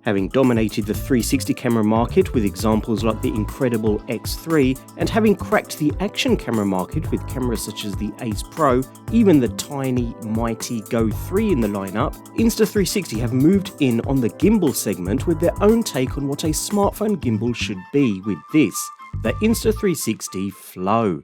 Having dominated the 360 camera market with examples like the incredible X3, and having cracked the action camera market with cameras such as the Ace Pro, even the tiny, mighty Go 3 in the lineup, Insta360 have moved in on the gimbal segment with their own take on what a smartphone gimbal should be with this, the Insta360 Flow.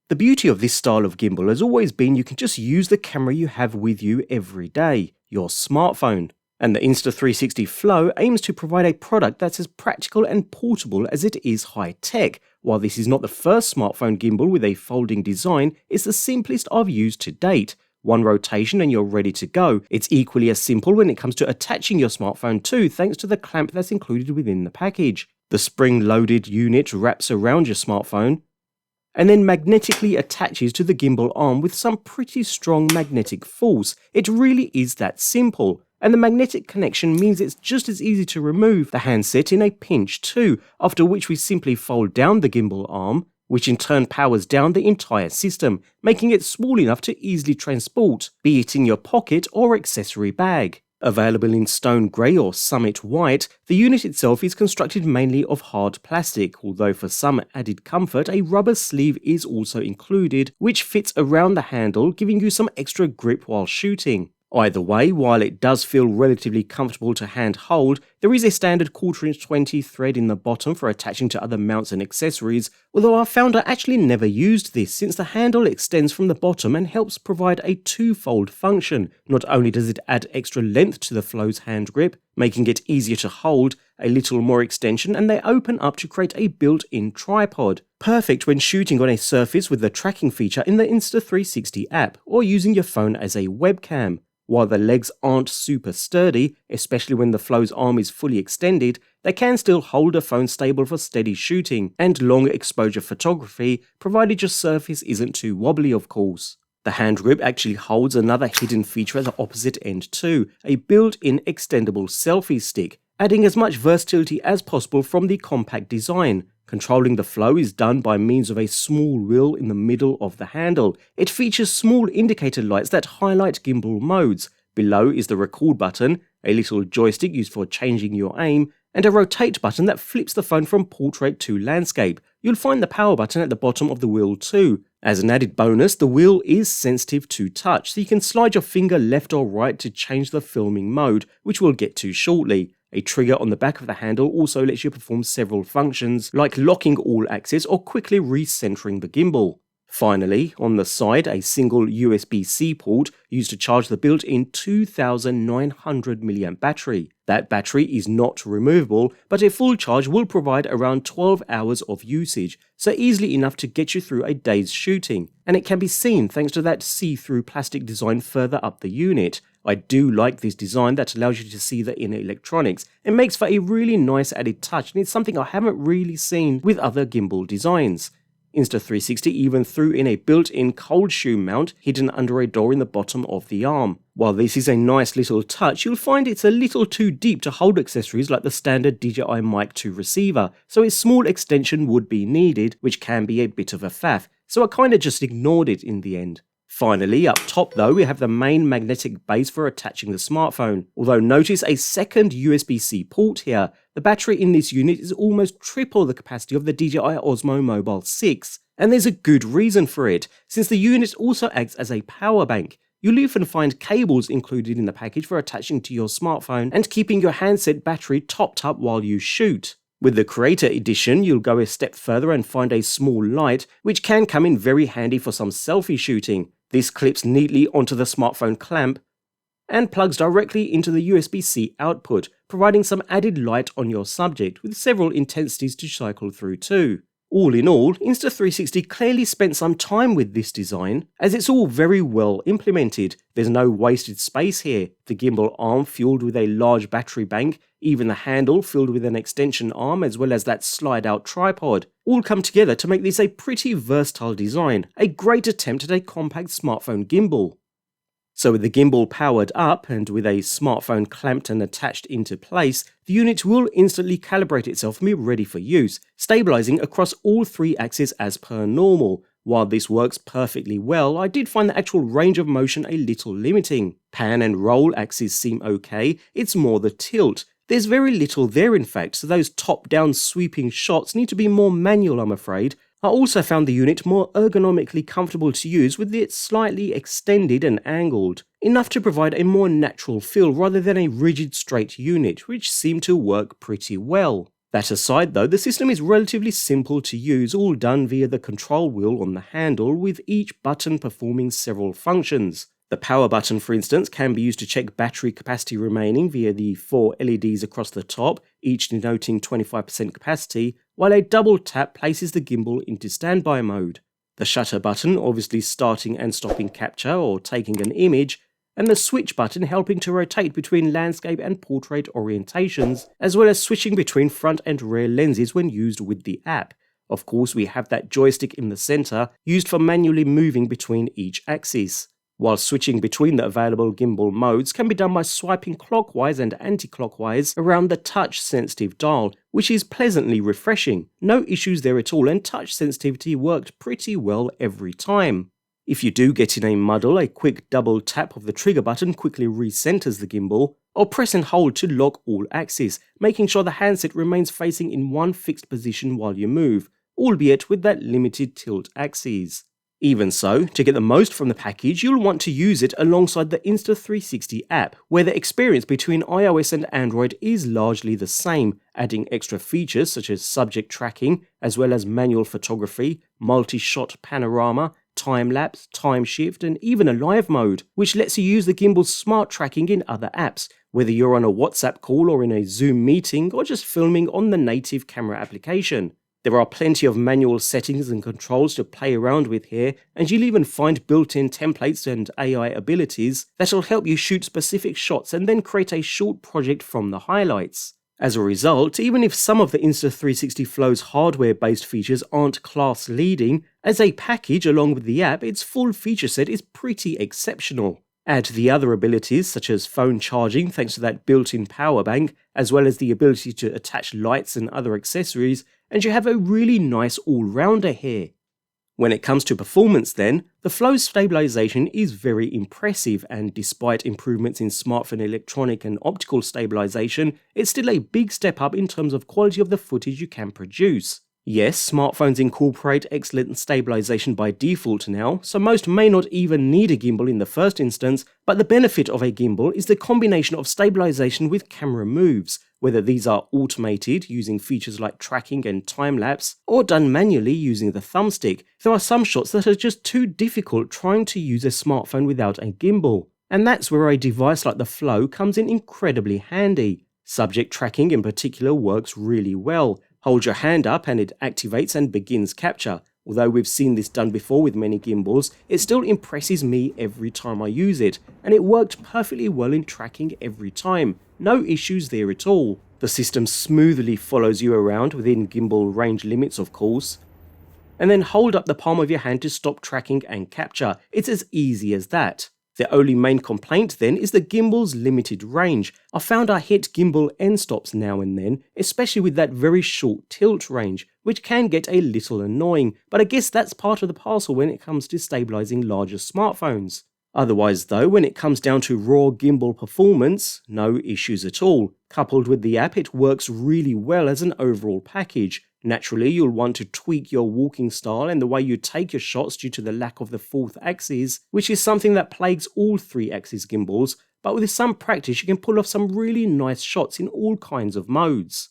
The beauty of this style of gimbal has always been you can just use the camera you have with you every day, your smartphone. And the Insta360 Flow aims to provide a product that's as practical and portable as it is high-tech. While this is not the first smartphone gimbal with a folding design, it's the simplest I've used to date. One rotation and you're ready to go. It's equally as simple when it comes to attaching your smartphone too, thanks to the clamp that's included within the package. The spring-loaded unit wraps around your smartphone and then magnetically attaches to the gimbal arm with some pretty strong magnetic force. It really is that simple. And the magnetic connection means it's just as easy to remove the handset in a pinch too, after which we simply fold down the gimbal arm, which in turn powers down the entire system, making it small enough to easily transport, be it in your pocket or accessory bag. Available in stone grey or summit white, the unit itself is constructed mainly of hard plastic, although for some added comfort a rubber sleeve is also included, which fits around the handle, giving you some extra grip while shooting. Either way, while it does feel relatively comfortable to hand hold, there is a standard 1/4" 20 thread in the bottom for attaching to other mounts and accessories, although our founder actually never used this since the handle extends from the bottom and helps provide a two-fold function. Not only does it add extra length to the Flow's hand grip, making it easier to hold, a little more extension, and they open up to create a built-in tripod. Perfect when shooting on a surface with the tracking feature in the Insta360 app, or using your phone as a webcam. While the legs aren't super sturdy, especially when the Flow's arm is fully extended, they can still hold a phone stable for steady shooting and long exposure photography, provided your surface isn't too wobbly of course. The hand grip actually holds another hidden feature at the opposite end too, a built-in extendable selfie stick, adding as much versatility as possible from the compact design. Controlling the Flow is done by means of a small wheel in the middle of the handle. It features small indicator lights that highlight gimbal modes. Below is the record button, a little joystick used for changing your aim, and a rotate button that flips the phone from portrait to landscape. You'll find the power button at the bottom of the wheel too. As an added bonus, the wheel is sensitive to touch, so you can slide your finger left or right to change the filming mode, which we'll get to shortly. A trigger on the back of the handle also lets you perform several functions, like locking all axis or quickly recentering the gimbal. Finally, on the side, a single USB-C port used to charge the built-in 2900 mAh battery. That battery is not removable, but a full charge will provide around 12 hours of usage, so easily enough to get you through a day's shooting. And it can be seen thanks to that see-through plastic design further up the unit. I do like this design that allows you to see the inner electronics. It makes for a really nice added touch, and it's something I haven't really seen with other gimbal designs. Insta360 even threw in a built-in cold shoe mount hidden under a door in the bottom of the arm. While this is a nice little touch, you'll find it's a little too deep to hold accessories like the standard DJI Mic 2 receiver, so a small extension would be needed, which can be a bit of a faff, so I kinda just ignored it in the end. Finally, up top though, we have the main magnetic base for attaching the smartphone. Although notice a second USB-C port here. The battery in this unit is almost triple the capacity of the DJI Osmo Mobile 6. And there's a good reason for it, since the unit also acts as a power bank. You'll even find cables included in the package for attaching to your smartphone and keeping your handset battery topped up while you shoot. With the Creator Edition, you'll go a step further and find a small light, which can come in very handy for some selfie shooting. This clips neatly onto the smartphone clamp and plugs directly into the USB-C output, providing some added light on your subject, with several intensities to cycle through too. All in all, Insta360 clearly spent some time with this design, as it's all very well implemented. There's no wasted space here. The gimbal arm fueled with a large battery bank, even the handle filled with an extension arm, as well as that slide-out tripod, all come together to make this a pretty versatile design, a great attempt at a compact smartphone gimbal. So with the gimbal powered up and with a smartphone clamped and attached into place, the unit will instantly calibrate itself and be ready for use, stabilizing across all three axes as per normal. While this works perfectly well, I did find the actual range of motion a little limiting. Pan and roll axes seem okay, it's more the tilt. There's very little there in fact, so those top-down sweeping shots need to be more manual, I'm afraid. I also found the unit more ergonomically comfortable to use with it slightly extended and angled, enough to provide a more natural feel rather than a rigid straight unit, which seemed to work pretty well. That aside though, the system is relatively simple to use, all done via the control wheel on the handle, with each button performing several functions. The power button, for instance, can be used to check battery capacity remaining via the 4 LEDs across the top, each denoting 25% capacity, while a double tap places the gimbal into standby mode. The shutter button obviously starting and stopping capture or taking an image, and the switch button helping to rotate between landscape and portrait orientations, as well as switching between front and rear lenses when used with the app. Of course, we have that joystick in the center, used for manually moving between each axis. While switching between the available gimbal modes can be done by swiping clockwise and anti-clockwise around the touch-sensitive dial, which is pleasantly refreshing. No issues there at all, and touch sensitivity worked pretty well every time. If you do get in a muddle, a quick double tap of the trigger button quickly recenters the gimbal, or press and hold to lock all axes, making sure the handset remains facing in one fixed position while you move, albeit with that limited tilt axis. Even so, to get the most from the package, you'll want to use it alongside the Insta360 app, where the experience between iOS and Android is largely the same, adding extra features such as subject tracking, as well as manual photography, multi-shot panorama, time-lapse, time shift, and even a live mode, which lets you use the gimbal's smart tracking in other apps, whether you're on a WhatsApp call or in a Zoom meeting or just filming on the native camera application. There are plenty of manual settings and controls to play around with here, and you'll even find built-in templates and AI abilities that'll help you shoot specific shots and then create a short project from the highlights. As a result, even if some of the Insta360 Flow's hardware-based features aren't class-leading, as a package along with the app, its full feature set is pretty exceptional. Add the other abilities such as phone charging thanks to that built-in power bank, as well as the ability to attach lights and other accessories, and you have a really nice all-rounder here. When it comes to performance then, the Flow's stabilization is very impressive, and despite improvements in smartphone electronic and optical stabilization, it's still a big step up in terms of quality of the footage you can produce. Yes, smartphones incorporate excellent stabilization by default now, so most may not even need a gimbal in the first instance, but the benefit of a gimbal is the combination of stabilization with camera moves, whether these are automated using features like tracking and time-lapse, or done manually using the thumbstick. There are some shots that are just too difficult trying to use a smartphone without a gimbal, and that's where a device like the Flow comes in incredibly handy. Subject tracking in particular works really well. Hold your hand up and it activates and begins capture. Although we've seen this done before with many gimbals, it still impresses me every time I use it, and it worked perfectly well in tracking every time. No issues there at all. The system smoothly follows you around within gimbal range limits, of course. And then hold up the palm of your hand to stop tracking and capture. It's as easy as that. The only main complaint then is the gimbal's limited range. I found I hit gimbal end stops now and then, especially with that very short tilt range, which can get a little annoying, but I guess that's part of the parcel when it comes to stabilizing larger smartphones. Otherwise though, when it comes down to raw gimbal performance, no issues at all. Coupled with the app, it works really well as an overall package. Naturally, you'll want to tweak your walking style and the way you take your shots due to the lack of the fourth axis, which is something that plagues all 3-axis gimbals, but with some practice you can pull off some really nice shots in all kinds of modes.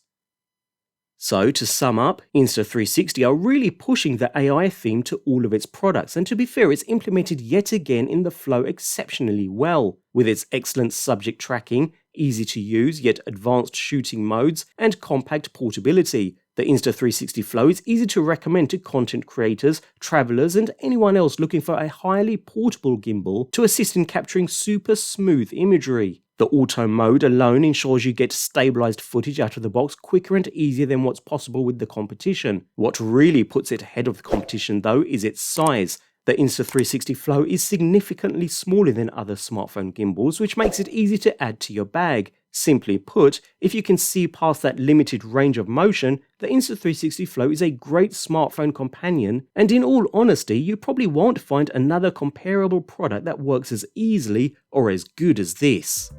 So to sum up, Insta360 are really pushing the AI theme to all of its products, and to be fair, it's implemented yet again in the Flow exceptionally well, with its excellent subject tracking, easy to use yet advanced shooting modes, and compact portability. The Insta360 Flow is easy to recommend to content creators, travelers, and anyone else looking for a highly portable gimbal to assist in capturing super smooth imagery. The auto mode alone ensures you get stabilized footage out of the box quicker and easier than what's possible with the competition. What really puts it ahead of the competition though is its size. The Insta360 Flow is significantly smaller than other smartphone gimbals, which makes it easy to add to your bag. Simply put, if you can see past that limited range of motion, the Insta360 Flow is a great smartphone companion, and in all honesty, you probably won't find another comparable product that works as easily or as good as this.